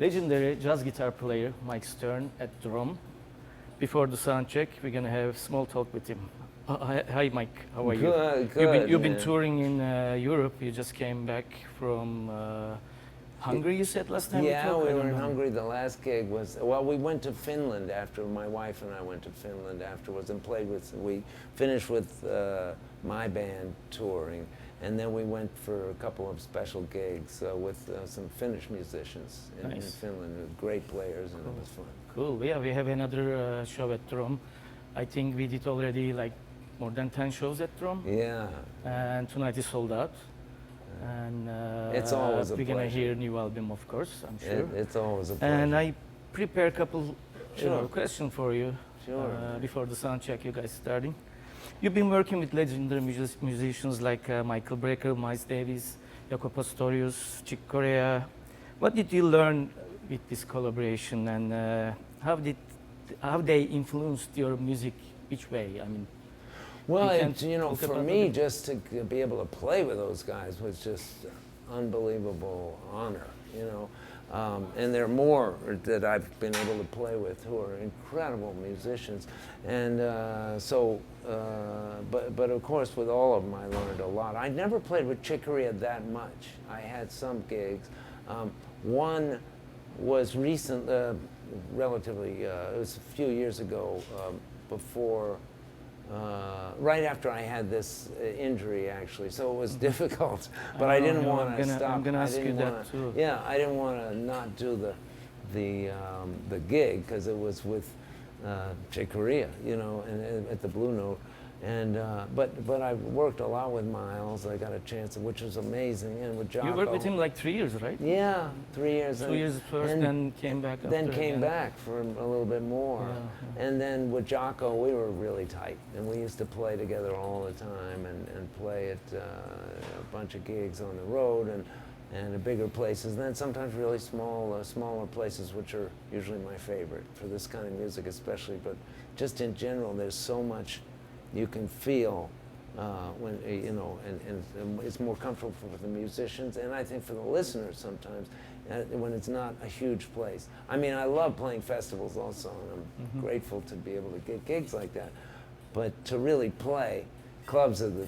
legendary jazz guitar player Mike Stern at Drom. Before the sound check, we're gonna have small talk with him. Hi, Mike. How are you? Good. You've been touring in Europe. You just came back from Hungary. You said last time. Yeah, we we were in Hungary. The last gig was we went to Finland after. My wife and I went to Finland afterwards and played with. We finished with my band touring, and then we went for a couple of special gigs with some Finnish musicians in Finland, with great players, and it was fun. Cool. Yeah, we have another show at Drom. I think we did already like more than 10 shows at Drom. Yeah. And tonight is sold out. And it's always a we're gonna pleasure. hear a new album, of course. I'm sure. It's always a pleasure. And I prepare a couple questions for you. Sure. Before the sound check, you guys starting. You've been working with legendary musicians like Michael Brecker, Miles Davis, Jaco Pastorius, Chick Corea. What did you learn with this collaboration, and how they influenced your music? Which way? I mean. Well, for me, just to be able to play with those guys was just unbelievable honor, and there are more that I've been able to play with who are incredible musicians. And but of course, with all of them, I learned a lot. I never played with Chick Corea that much. I had some gigs. One was recent, relatively, it was a few years ago, before, right after I had this injury, actually, so it was difficult, but I didn't want to stop. I'm going to ask you that too. Yeah, I didn't want to not do the gig, because it was with Chick Corea, and at the Blue Note. And but I worked a lot with Miles. I got a chance, which was amazing, and with Jaco. You worked with him like 3 years, right? Yeah, 3 years. 2 years first, then came back. Then came back for a little bit more, and then with Jaco, we were really tight, and we used to play together all the time, and play at a bunch of gigs on the road, and at bigger places, and then sometimes really smaller places, which are usually my favorite for this kind of music, especially. But just in general, there's so much you can feel when and it's more comfortable for the musicians, and I think for the listeners sometimes when it's not a huge place. I mean, I love playing festivals also, and I'm grateful to be able to get gigs like that. But to really play, clubs are the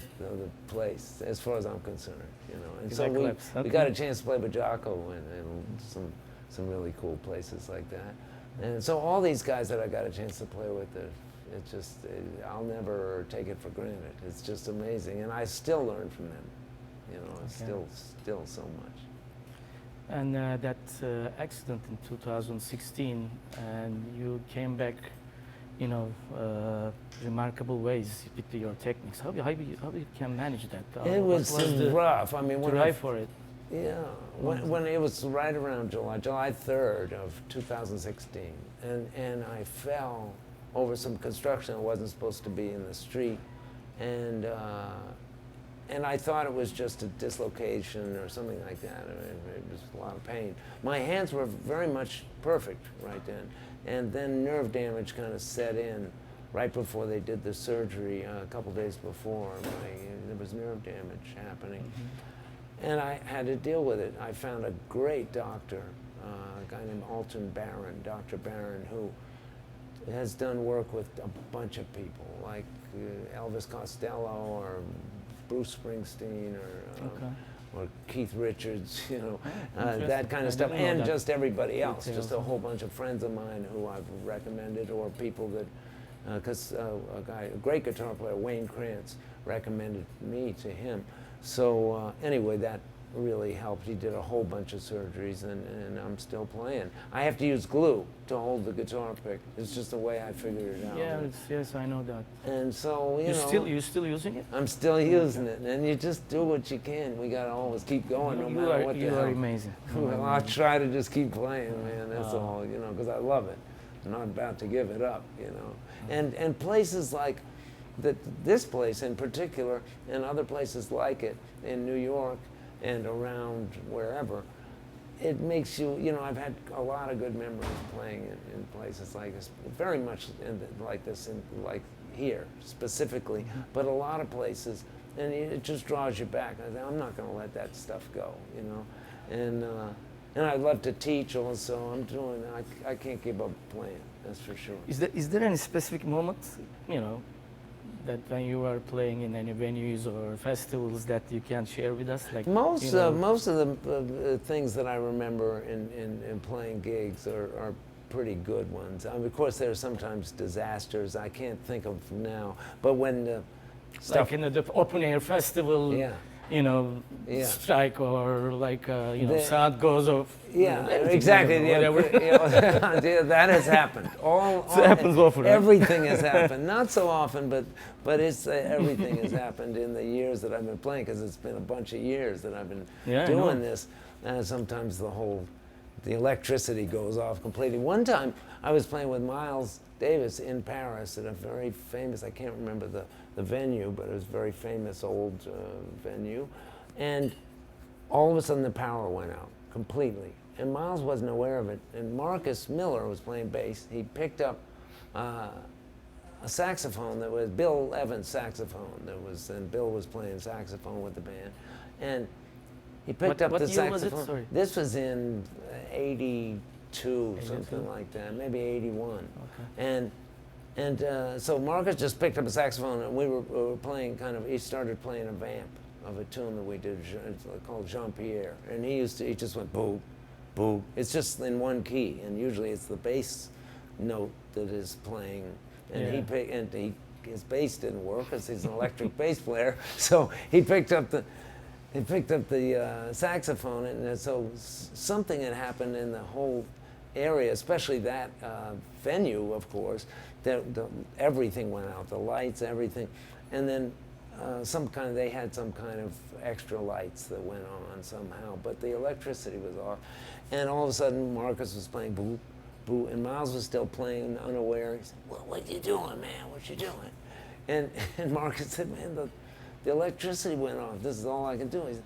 place, as far as I'm concerned. And so we got a chance to play with Jaco and some really cool places like that. And so all these guys that I got a chance to play with, it's just, I'll never take it for granted. It's just amazing, and I still learn from them. It's still so much. And that accident in 2016, and you came back, remarkable ways with your techniques. How you can manage that? It was rough. I mean, when I for it. Yeah, when it was right around July 3rd of 2016, and I fell over some construction that wasn't supposed to be in the street, and I thought it was just a dislocation or something like that. I mean, it was a lot of pain. My hands were very much perfect right then, and then nerve damage kind of set in right before they did the surgery. A couple days before, there was nerve damage happening, and I had to deal with it. I found a great doctor, a guy named Dr. Barron, who has done work with a bunch of people, like Elvis Costello or Bruce Springsteen or Keith Richards, that kind of stuff, and just everybody else, just a whole bunch of friends of mine who I've recommended, or people that, because a great guitar player, Wayne Krantz, recommended me to him. So anyway, that really helped. He did a whole bunch of surgeries, and I'm still playing. I have to use glue to hold the guitar pick. It's just the way I figured it out. Yeah, yes, I know that. And so, you're still using it? I'm still using it, and you just do what you can. We gotta always keep going, no matter what the hell. You are amazing. Well, I'll try to just keep playing, man, that's all, because I love it. I'm not about to give it up, And places like this place in particular, and other places like it in New York, and around wherever, it makes you, I've had a lot of good memories playing in places like this, very much like this, like here specifically, but a lot of places, and it just draws you back. I'm not going to let that stuff go, and And I'd love to teach also. I can't give up playing, that's for sure. Is there any specific moment, you know, that when you are playing in any venues or festivals that you can share with us? Like most of the things that I remember in playing gigs are pretty good ones. I mean, of course, there are sometimes disasters I can't think of now. But when stuff like in the open air festival, yeah. You know, yeah. strike or like you know, sound goes off. Yeah, exactly. Whatever. Yeah, that has happened. It happens often. Everything has happened. Not so often, but it's everything has happened in the years that I've been playing, because it's been a bunch of years that I've been doing this. And sometimes the electricity goes off completely. One time I was playing with Miles Davis in Paris at a very famous, I can't remember the venue, but it was a very famous old venue. And all of a sudden the power went out completely. And Miles wasn't aware of it. And Marcus Miller was playing bass. He picked up a saxophone that was Bill Evans' saxophone. And Bill was playing saxophone with the band. And he picked up the saxophone. What year was it? Sorry. This was in 82, something like that, maybe 81. Okay. And so Marcus just picked up a saxophone, and we were playing he started playing a vamp of a tune that we did called Jean-Pierre. And he just went boo, boo. It's just in one key, and usually it's the bass note that is playing. And his bass didn't work because he's an electric bass player. So he picked up the saxophone, and so something had happened in the whole area, especially that venue, of course. Everything went out, the lights, everything, and then they had some kind of extra lights that went on somehow, but the electricity was off, and all of a sudden Marcus was playing boo, boo, and Miles was still playing unaware. He said, "What you doing, man? What you doing?" And Marcus said, "Man, the electricity went off. This is all I can do." He said,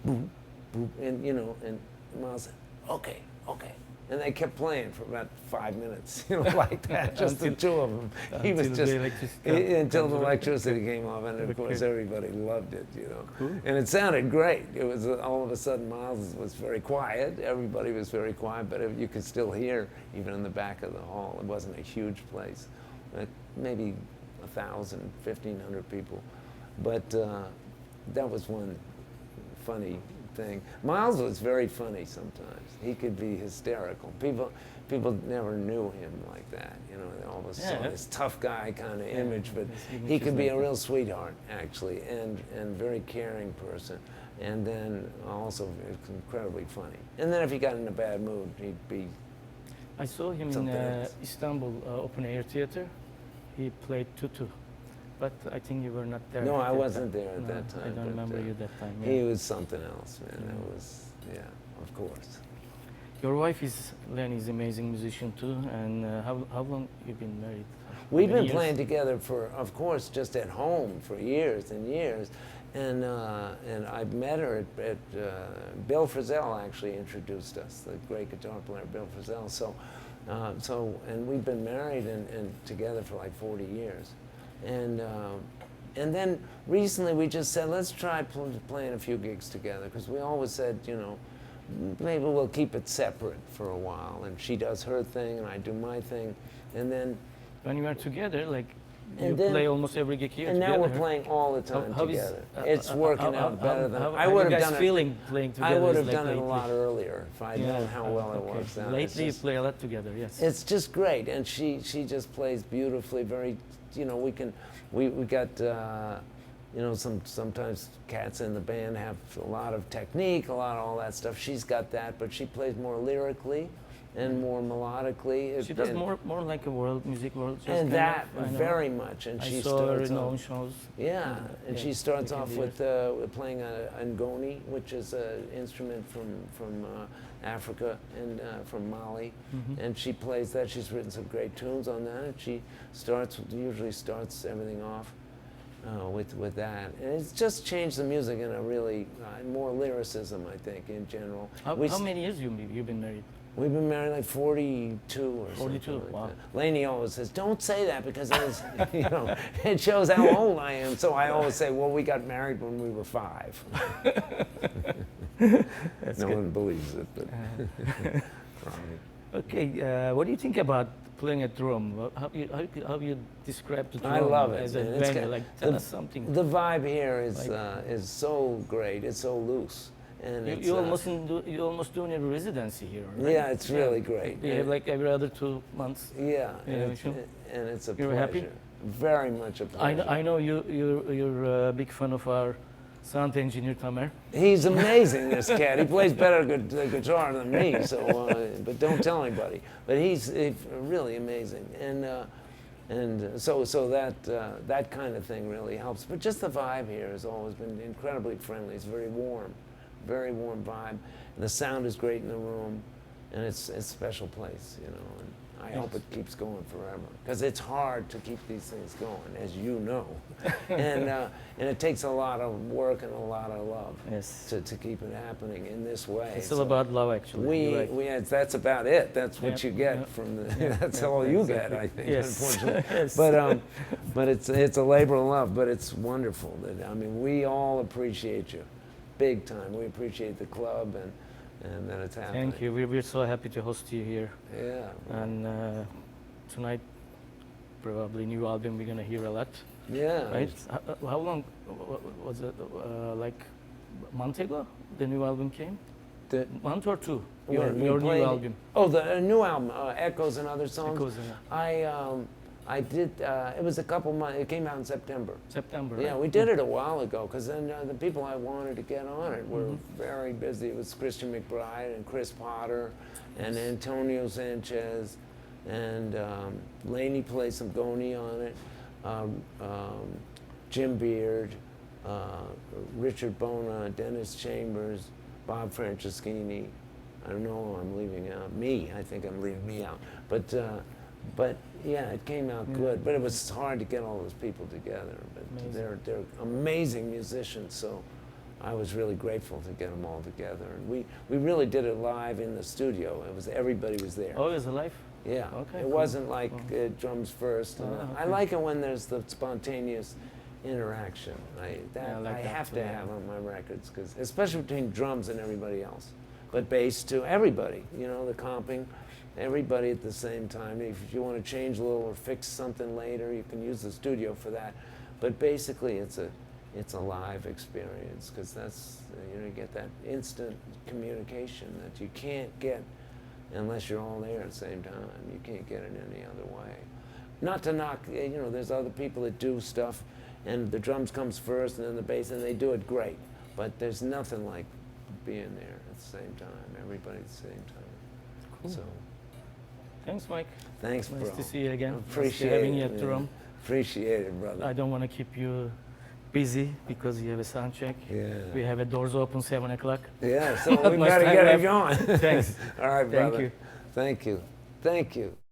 "Boo, boo," and and Miles said, "Okay, okay." And they kept playing for about 5 minutes, like that, just the two of them. He was just until the electricity came off, and of course everybody loved it, Cool. And it sounded great. It was all of a sudden Miles was very quiet. Everybody was very quiet, but you could still hear even in the back of the hall. It wasn't a huge place, maybe 1,000, 1,500 people, but that was one funny thing. Miles was very funny sometimes. He could be hysterical. People never knew him like that. They always saw this tough guy kind of image, but he could be a real sweetheart, actually, and very caring person. And then also incredibly funny. And then if he got in a bad mood, he'd be. I saw him in Istanbul Open Air Theater. He played tutu. But I think you were not there. No, I wasn't there at that time. I don't remember you that time. He was something else, man. That was, of course. Your wife is Lenny's amazing musician too. And how long you been married? We've been playing together for, of course, just at home for years and years. And I met her at Bill Frisell actually introduced us, the great guitar player Bill Frisell. And we've been married and together for like 40 years. And then recently we just said, let's try playing a few gigs together, because we always said, maybe we'll keep it separate for a while. And she does her thing and I do my thing. And then when you are together, like you play almost every gig here and together. now we're playing all the time together. It's working out better than I would have done it. Playing together? I would have done it a lot earlier if I'd known how well it works out. Lately you play a lot together, yes. It's just great, and she just plays beautifully. Very, we got sometimes cats in the band have a lot of technique, a lot of all that stuff. She's got that, but she plays more lyrically and more melodically. She does more like a world music world. And that very much. And she starts off shows. Yeah, and she starts off with playing a ngoni, which is an instrument from Africa and from Mali, and she plays that. She's written some great tunes on that, and she usually starts everything off with that. And it's just changed the music in a really more lyricism, I think, in general. How many years you've been married? We've been married like 42 or 42, something like wow. that. Lainey always says, don't say that because it shows how old I am. So I always say, well, we got married when we were 5. That's No good. one believes it, but probably. Okay, what do you think about playing a drum? How you describe the drum I love it, as a man. It's venue? got- Like, tell us something. The vibe here Like- is so great. It's so loose, and You, it's, you almost doing a residency here, right? yeah, it's really great. You have And- like every other 2 months. yeah, Yeah, and it's, sure. and it's a You're pleasure. happy? Very much a pleasure. I know you're a big fan of our sound engineer Tamer. He's amazing, this cat. He plays better guitar than me, so but don't tell anybody. But he's really amazing, and so that kind of thing really helps. But just the vibe here has always been incredibly friendly. It's very warm vibe. And the sound is great in the room, and it's a special place, you know. And I hope it keeps going forever, because it's hard to keep these things going, as you know, and it takes a lot of work and a lot of love Yes. to keep it happening in this way. It's all about love, actually. You're right. That's about it. That's what Yep, you get yep. from the. Yep, That's yep, all you exactly. get, I think. Yes. Unfortunately, Yes. but it's a labor of love. But it's wonderful that we all appreciate you, big time. We appreciate the club and that it's happening. Thank you. We're so happy to host you here. Yeah. And tonight, probably new album we're gonna hear a lot, Yeah. right? How long was it? Like a month ago, the new album came. The- Month or two? When we Your new played- album. Oh, the new album, Echoes and Other Songs. Echoes, I did. It was a couple months. It came out in September. September. Yeah, right? we did it a while ago, because then the people I wanted to get on it were Mm-hmm. very busy. It was Christian McBride and Chris Potter and Antonio Sanchez, and Laney played some Goni on it, Jim Beard, Richard Bona, Dennis Chambers, Bob Franceschini. I don't know, I'm leaving out me. I think I'm leaving me out. But yeah, it came out good. But it was hard to get all those people together. But Amazing. they're amazing musicians, so I was really grateful to get them all together. And we really did it live in the studio. Everybody was there. Oh, it's alive? Yeah. Okay, It cool. wasn't like drums first. And I okay. like it when there's the spontaneous interaction. I like that have too, to yeah. have on my records, because especially between drums and everybody else, but bass too. Everybody, you know, the comping, everybody at the same time. If you want to change a little or fix something later, you can use the studio for that. But basically, it's a live experience, because that's you get that instant communication that you can't get unless you're all there at the same time. You can't get it any other way. Not to knock, there's other people that do stuff, and the drums comes first, and then the bass, and they do it great. But there's nothing like being there at the same time, everybody at the same time. Cool. So, Thanks, Mike. thanks, Nice bro. to see you again. Appreciate nice having it, you at man. Drom. Appreciate it, brother. I don't want to keep you busy because you have a sound check. Yeah. We have a doors open 7 o'clock. Yeah, so we Not much better time get it left. going. Thanks. All right, Thank brother. you. Thank you. Thank you.